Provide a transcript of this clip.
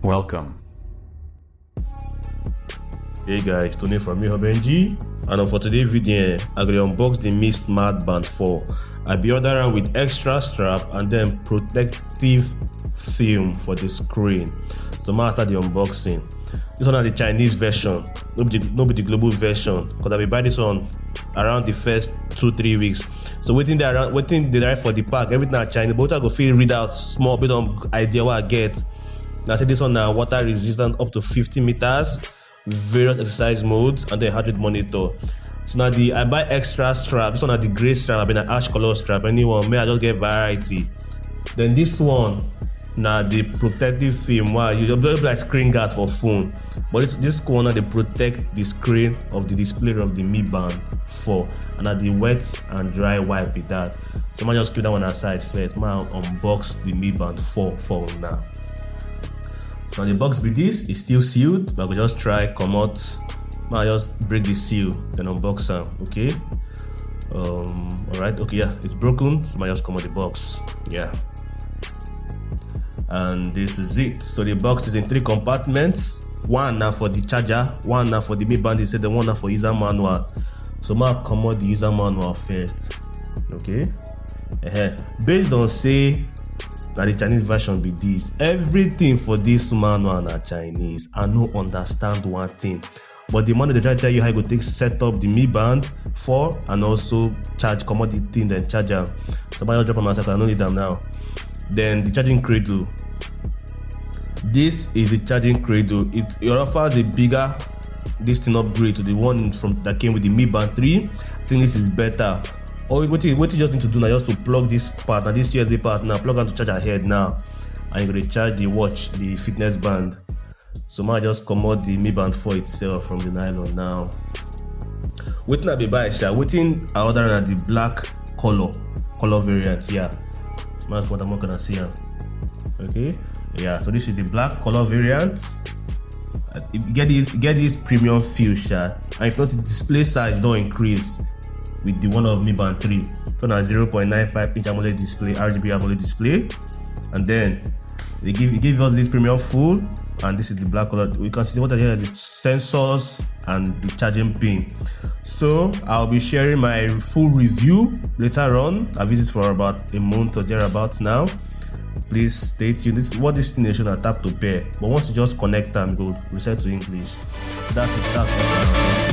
Welcome. Hey guys, Tony from MiHubNG, and for today's video, I'm going to unbox the Mi Smart Band 4. I'll be ordering with extra strap and then protective film for the screen. So I'm going to start the unboxing. This one is the Chinese version, not the global version, because I'll be buying this one around the first 2-3 weeks. So waiting they arrive for the pack, everything are Chinese, but I go feel read out small bit of idea what I get. Now I say this one now water resistant up to 50 meters, various exercise modes, and then heart rate monitor. So now I buy extra strap. This one are the gray strap, I mean an ash color strap. Anyone, may I just get variety. Then this one now the protective film. Wow, you just like screen guard for phone, but this corner they protect the screen of the display of the Mi Band 4, and now the wet and dry wipe with that. So I just keep that one aside first. I unbox the Mi Band 4 phone now. So the box be this, it's still sealed, but I will just try come out. I just break the seal, then unbox them. Okay. Alright, okay, yeah, it's broken, so I just come out the box. Yeah. And this is it. So the box is in 3 compartments. One now for the charger, one now for the Mi Band, instead the one now for user manual. So I'll come out the user manual first. Okay. Based on say that the Chinese version be this, everything for this manual are Chinese. I no understand one thing, but the manual they try to tell you how you go take set up the Mi Band 4 and also charge, come out the thing, then charge them. So I just drop on myself, I don't need them now. Then the charging cradle. This is the charging cradle. It offers a bigger distant upgrade to the one that came with the Mi Band 3. I think this is better. What you just need to do now, just to plug this part, now this USB part now, plug on to charge ahead now, and you're going to charge the watch, the fitness band. So I just come out the Mi Band 4 itself from the nylon now. Waiting I be buy, waiting I order at the black color variant. Yeah, that's what I'm not gonna see. Okay, yeah. So this is the black color variant. Get this premium feel, and if not, the display size don't increase with the one of Mi Band 3. So now 0.95 inch AMOLED display, RGB AMOLED display, and then they give us this premium full, and this is the black color. We can see what are here, the sensors and the charging pin. So I'll be sharing my full review later on. I've used it for about a month or thereabouts now. Please stay tuned. This is what this thing should tap to pair, but once you just connect them, go reset to English. That's it.